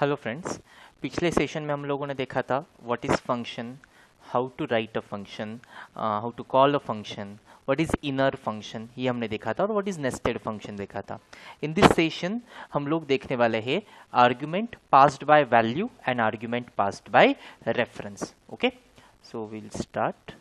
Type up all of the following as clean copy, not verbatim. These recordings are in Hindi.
हेलो फ्रेंड्स, पिछले सेशन में हम लोगों ने देखा था what is function, how to write a function, how to call a function, what is inner function, ये हमने देखा था, और व्हाट इज़ नेस्टेड फंक्शन देखा था। इन दिस सेशन हम लोग देखने वाले हैं argument passed by value and argument passed by reference. Okay, so will start.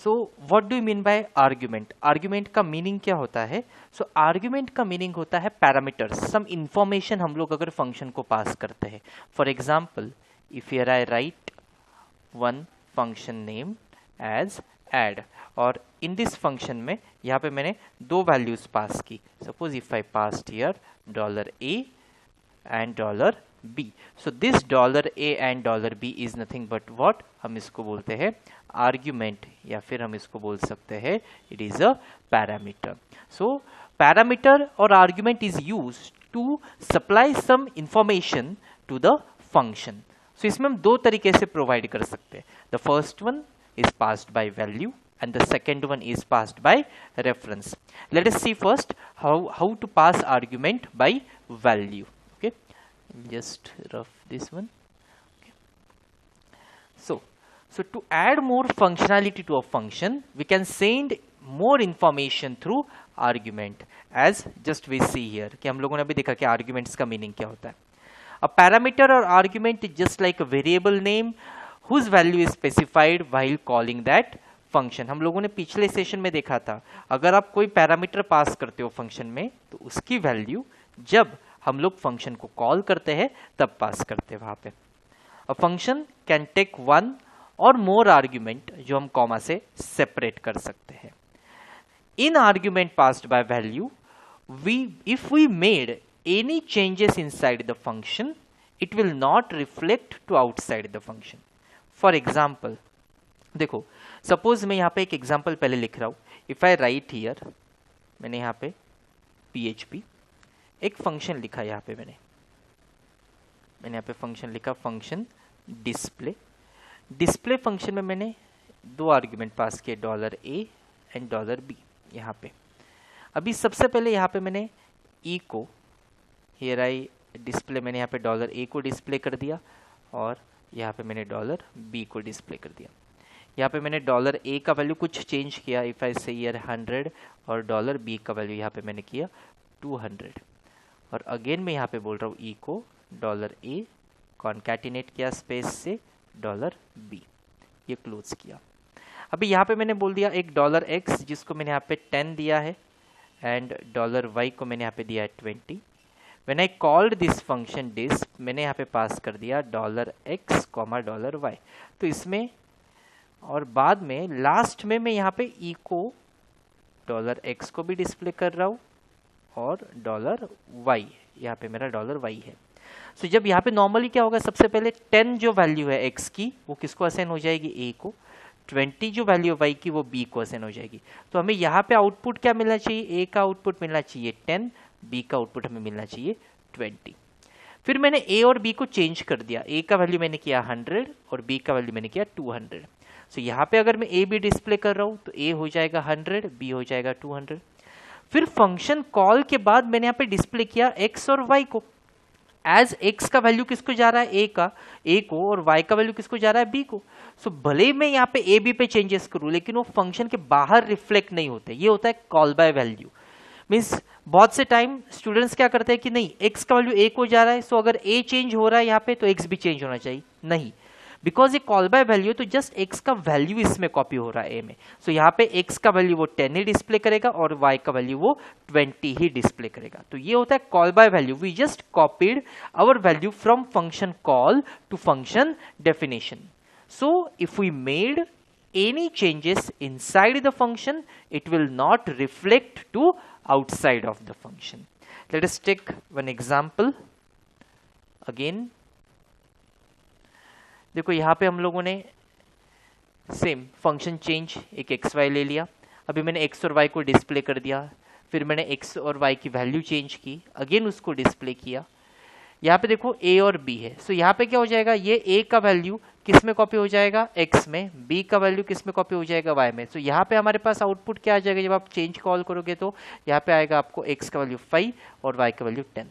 So what do you mean by argument? Argument का मीनिंग क्या होता है? सो आर्ग्यूमेंट का मीनिंग होता है पैरामीटर्स, सम इंफॉर्मेशन हम लोग अगर फंक्शन को पास करते हैं। For example, if here I write one function name as add, और इन दिस फंक्शन में यहाँ पे मैंने दो वैल्यूज पास की। Suppose if I passed here $a and $b, so this $a and $b is nothing but what, हम इसको बोलते हैं आर्ग्यूमेंट, या फिर हम इसको बोल सकते हैं it is a parameter. So parameter और argument is used to supply some information to the function. So इसमें हम दो तरीके से प्रोवाइड कर सकते हैं। The first one is passed by value and the second one is passed by reference. Let us see first how to pass argument by value. Okay, just rough this one. Okay. So to add more functionality to a function, we can send more information through argument, as just we see here कि हम लोगों ने अभी देखा कि arguments का meaning क्या होता है। A parameter or argument is just like a variable name whose value is specified while calling that function. हम लोगों ने पिछले सेशन में देखा था, अगर आप कोई पैरामीटर पास करते हो फंक्शन में, तो उसकी वैल्यू जब हम लोग फंक्शन को कॉल करते हैं तब पास करते हैं वहां पे। A function can take one or more argument जो हम कॉमा से सेपरेट कर सकते हैं। In argument passed by value, if we made any changes inside the function, it will not reflect to outside the function. For example, देखो सपोज मैं यहाँ पे एक एग्जाम्पल पहले लिख रहा हूँ। इफ आई राइट हियर, मैंने यहाँ पे PHP एक फंक्शन लिखा, यहाँ पे मैंने यहाँ पे फंक्शन लिखा, फंक्शन डिस्प्ले। डिस्प्ले फंक्शन में मैंने दो आर्ग्यूमेंट पास किए, $a एंड $b यहाँ पे। अभी सबसे पहले यहाँ पे मैंने ई को, हियर आई डिस्प्ले, मैंने यहाँ पे $a को डिस्प्ले कर दिया, और यहाँ पे मैंने $b को डिस्प्ले कर दिया। यहाँ पे मैंने $a का वैल्यू कुछ चेंज किया, इफ आई से हियर 100, और $b का वैल्यू यहाँ पे मैंने किया 200, और अगेन मैं यहाँ पे बोल रहा हूँ ई को $a कॉन्कैटिनेट किया स्पेस से $b, ये क्लोज किया। अभी यहाँ पे मैंने बोल दिया एक $x जिसको मैंने यहाँ पे 10 दिया है, एंड $y को मैंने यहाँ पे दिया है 20। When I called this function disp, मैंने यहाँ पे पास कर दिया $x, $y। तो इसमें और बाद में लास्ट में मैं यहाँ पे ई को $x को भी डिस्प्ले कर रहा हूँ, और $y, यहाँ पे मेरा $y है। तो जब यहाँ पे नॉर्मली क्या होगा, सबसे पहले 10 जो वैल्यू है x की वो किसको असाइन हो जाएगी, a को। 20 जो वैल्यू y की वो b को असाइन हो जाएगी। तो हमें यहाँ पे आउटपुट क्या मिलना चाहिए, a का आउटपुट मिलना चाहिए 10, b का आउटपुट हमें मिलना चाहिए 20। फिर मैंने a और b को चेंज कर दिया, a का वैल्यू मैंने किया 100 और b का वैल्यू मैंने किया 200। सो यहाँ पे अगर मैं a b डिस्प्ले कर रहा हूँ तो a हो जाएगा 100, b हो जाएगा 200। फिर फंक्शन कॉल के बाद मैंने यहाँ पे डिस्प्ले किया x और y को। एज x का वैल्यू किसको जा रहा है, a को, और y का वैल्यू किसको जा रहा है, b को। सो भले ही मैं यहाँ पे a b पे चेंजेस करूँ, लेकिन वो फंक्शन के बाहर रिफ्लेक्ट नहीं होते। ये होता है कॉल बाय वैल्यू। मीन्स बहुत से टाइम स्टूडेंट्स क्या करते हैं कि नहीं, x का वैल्यू a को जा रहा है, सो अगर a चेंज हो रहा है यहाँ पे तो x भी चेंज होना चाहिए। नहीं, बिकॉज ये कॉल बाय वैल्यू, तो जस्ट x का वैल्यू इसमें कॉपी हो रहा है a में। सो यहाँ पे x का वैल्यू वो 10 ही डिस्प्ले करेगा, और y का वैल्यू वो 20 ही डिस्प्ले करेगा। तो ये होता है call by value. We just copied our value from function call to function definition. So if we made any changes inside the function, it will not reflect to outside of the function. Let us take one example again. देखो यहाँ पे हम लोगों ने सेम फंक्शन चेंज एक xy ले लिया। अभी मैंने x और y को डिस्प्ले कर दिया, फिर मैंने x और y की वैल्यू चेंज की, अगेन उसको डिस्प्ले किया। यहाँ पे देखो a और b है, सो यहाँ पे क्या हो जाएगा, ये a का वैल्यू किस में कॉपी हो जाएगा, x में, b का वैल्यू किस में कॉपी हो जाएगा, y में। सो यहाँ पे हमारे पास आउटपुट क्या आ जाएगा, जब आप चेंज कॉल करोगे तो यहाँ पे आएगा आपको x का वैल्यू 5 और y का वैल्यू 10।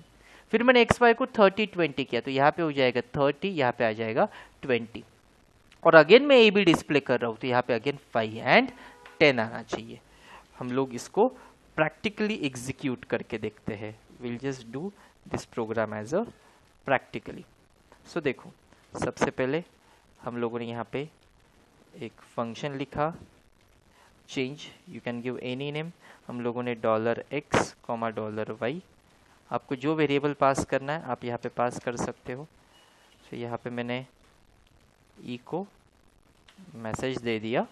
फिर मैंने एक्स वाई को 30 20 किया, तो यहाँ पे हो जाएगा 30, यहाँ पे आ जाएगा 20, और अगेन मैं ए बी डिस्प्ले कर रहा हूँ, तो यहाँ पे अगेन 5 एंड 10 आना चाहिए। हम लोग इसको प्रैक्टिकली एग्जीक्यूट करके देखते हैं। Will just do this program as a practically. So देखो, सबसे पहले हम लोगों ने यहाँ पे एक फंक्शन लिखा, change, you can give any name. हम लोगों ने $x, $y, आपको जो वेरिएबल पास करना है आप यहाँ पे पास कर सकते हो। तो यहाँ पे मैंने ई को मैसेज दे दिया,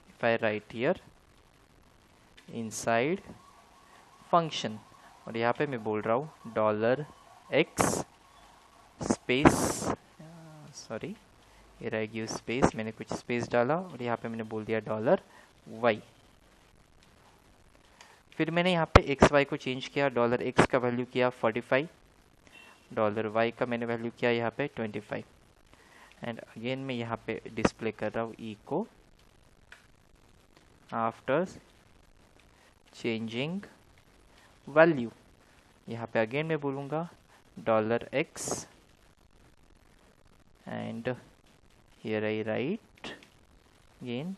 if I write here inside function, और यहाँ पे मैं बोल रहा हूँ $x space, sorry here I give space, मैंने कुछ स्पेस डाला और यहाँ पे मैंने बोल दिया $y। फिर मैंने यहाँ पे $xy को चेंज किया, $x का वैल्यू किया 45, $y का मैंने वैल्यू किया यहाँ पे 25, एंड अगेन मैं यहाँ पे डिस्प्ले कर रहा हूँ ई को आफ्टर चेंजिंग वैल्यू। यहाँ पे अगेन मैं बोलूँगा $x and here I write again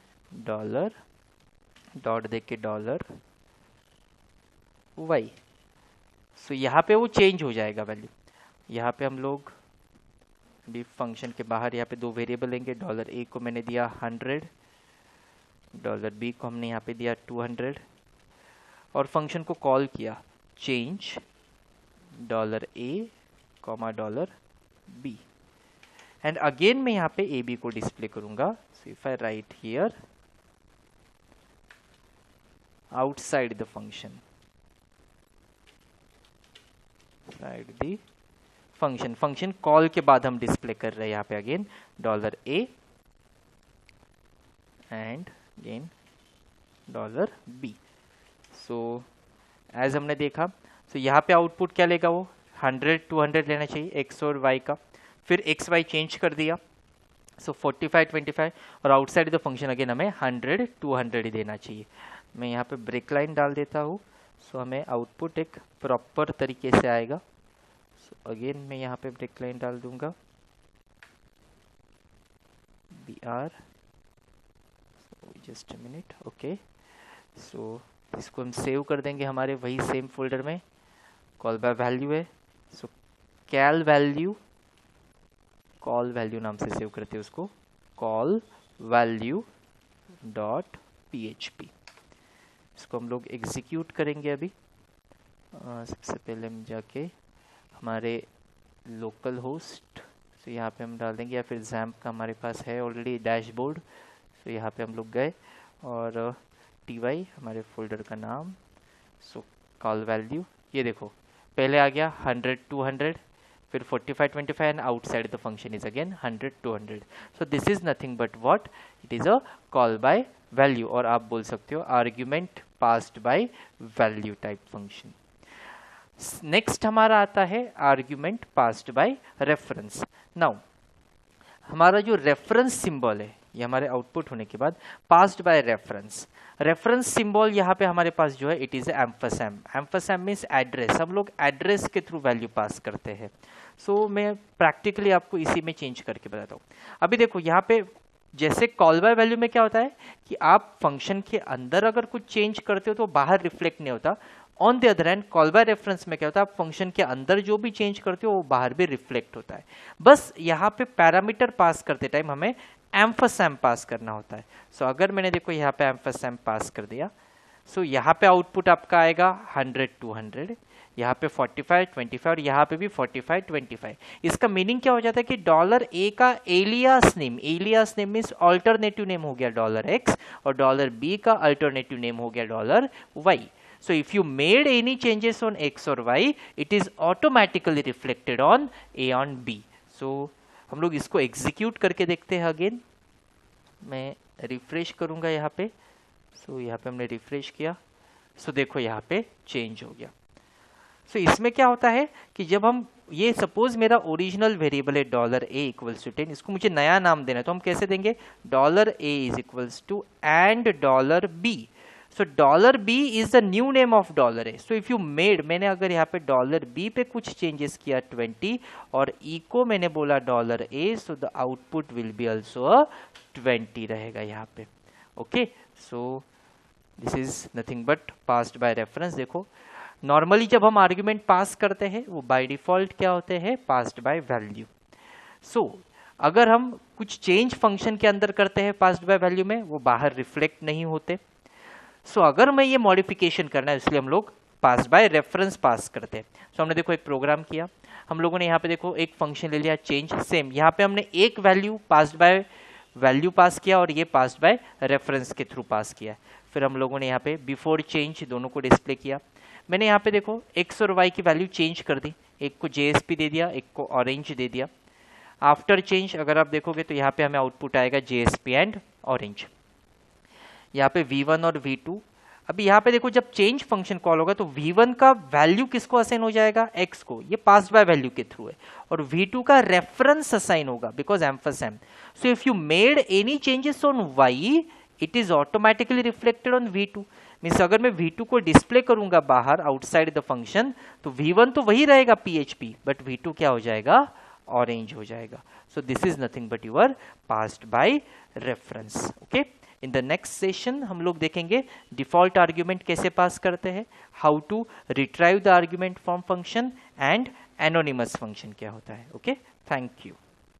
dot दे के $y। सो यहाँ पे वो चेंज हो जाएगा वैल्यू। यहाँ पे हम लोग अभी फंक्शन के बाहर यहाँ पे दो वेरिएबल लेंगे, $a को मैंने दिया 100, $b को हमने यहाँ पे दिया 200, और फंक्शन को कॉल किया change $a, $b, and again मैं यहाँ पे ए बी को डिस्प्ले करूंगा। So if I write here outside the function, side the function, function call के बाद हम डिस्प्ले कर रहे हैं यहाँ पे अगेन $a and again $b। So as हमने देखा, सो यहाँ पे आउटपुट क्या लेगा, वो 100 200 लेना चाहिए x और y का। फिर एक्स वाई चेंज कर दिया, सो 45 25, और आउटसाइड द फंक्शन अगेन हमें 100 200 ही देना चाहिए। मैं यहाँ पे ब्रेक लाइन डाल देता हूँ, सो हमें आउटपुट एक प्रॉपर तरीके से आएगा। सो अगेन मैं यहाँ पे ब्रेक लाइन डाल दूंगा, BR, just a minute, okay. So इसको हम सेव कर देंगे हमारे वही सेम फोल्डर में, कॉल बाय वैल्यू है, so call value, call value नाम से सेव करते हैं उसको, कॉल वैल्यू डॉट PHP। इसको हम लोग एग्जीक्यूट करेंगे अभी। सबसे पहले हम जाके हमारे लोकल होस्ट, तो यहाँ पे हम डाल देंगे, या फिर XAMPP का हमारे पास है ऑलरेडी डैशबोर्ड, तो यहाँ पे हम लोग गए, और TY हमारे फोल्डर का नाम, सो कॉल वैल्यू, ये देखो पहले आ गया 100 200, फिर 45 25, and outside the function is again 100 200. So this is nothing but what? It is a call by value, और आप बोल सकते हो argument passed by value type function. Next हमारा आता है argument passed by reference. Now हमारा जो रेफरेंस सिंबल है, ये हमारे आउटपुट होने के बाद passed by reference, reference symbol यहाँ पे हमारे पास जो है इट इज एम्फसैम। एम्फसैम मीन्स एड्रेस, हम लोग एड्रेस के थ्रू वैल्यू पास करते हैं। सो मैं प्रैक्टिकली आपको इसी में चेंज करके बताता हूँ। अभी देखो यहाँ पे जैसे कॉल बाय वैल्यू में क्या होता है कि आप फंक्शन के अंदर अगर कुछ चेंज करते हो तो बाहर रिफ्लेक्ट नहीं होता। On the other hand call by reference में क्या होता है, आप फंक्शन के अंदर जो भी चेंज करते हो वो बाहर भी रिफ्लेक्ट होता है। बस यहाँ पे पैरामीटर पास करते टाइम हमें एम्फसैम पास करना होता है। सो अगर मैंने देखो यहाँ पे एम्फसैम पास कर दिया, सो यहाँ पे आउटपुट आपका आएगा 100 200, यहाँ पे 45 25, और यहाँ पे भी 45 25। इसका मीनिंग क्या हो जाता है कि $a का alias name means alternative name हो गया $x, और $b का अल्टरनेटिव नेम हो गया $y। So if you made any changes on x or y, it is automatically reflected on a on b. So हम लोग इसको एग्जीक्यूट करके देखते हैं अगेन। मैं रिफ्रेश करूंगा यहाँ पे, सो यहाँ पे हमने रिफ्रेश किया, सो देखो यहाँ पे चेंज हो गया। सो इसमें क्या होता है कि जब हम ये सपोज मेरा ओरिजिनल वेरिएबल है $a इक्वल्स टू 10, इसको मुझे नया नाम देना है तो हम कैसे देंगे, $a is equals to and $b। So dollar B is the new name of dollar A. So if you made, मैंने अगर यहाँ पे डॉलर बी पे कुछ चेंजेस किया 20 और ई को मैंने बोला dollar A, so the output will be also 20 रहेगा यहाँ पे. Okay, so this is nothing but passed by reference. देखो नॉर्मली जब हम आर्ग्यूमेंट पास करते हैं वो बाय डिफॉल्ट क्या होते हैं, पास्ड बाय वैल्यू. सो अगर हम कुछ चेंज फंक्शन के अंदर करते हैं पास्ड बाय वैल्यू में, वो बाहर रिफ्लेक्ट नहीं होते. सो अगर मैं ये मॉडिफिकेशन करना है इसलिए हम लोग पास बाय रेफरेंस पास करते हैं. सो हमने देखो एक प्रोग्राम किया, हम लोगों ने यहाँ पे देखो एक फंक्शन ले लिया चेंज. सेम यहाँ पे हमने एक value passed by value pass किया और ये पास्ड बाय रेफरेंस के थ्रू पास किया. फिर हम लोगों ने यहाँ पे बिफोर चेंज दोनों को डिस्प्ले किया. मैंने यहाँ पे देखो एक्स और वाई की वैल्यू चेंज कर दी, एक को JSP दे दिया, एक को ऑरेंज दे दिया. आफ्टर चेंज अगर आप देखोगे तो यहाँ पे हमें आउटपुट आएगा JSP एंड ऑरेंज. यहाँ पे V1 और V2. अभी यहाँ पे देखो जब चेंज फंक्शन कॉल होगा तो V1 का वैल्यू किसको असाइन हो जाएगा, X को, ये पास्ड बाय वैल्यू के थ्रू है. और V2 का रेफरेंस असाइन होगा बिकॉज एम्फसम. So if you made any changes on Y, it is automatically reflected on V2. Means अगर मैं V2 को डिस्प्ले करूंगा बाहर आउटसाइड द फंक्शन तो V1 तो वही रहेगा PHP, बट V2 क्या हो जाएगा, ऑरेंज हो जाएगा. So this is nothing but your passed by reference. Okay, in the next session हम लोग देखेंगे डिफॉल्ट आर्ग्यूमेंट कैसे पास करते हैं, how to retrieve the argument from function, and anonymous function क्या होता है. Okay, thank you.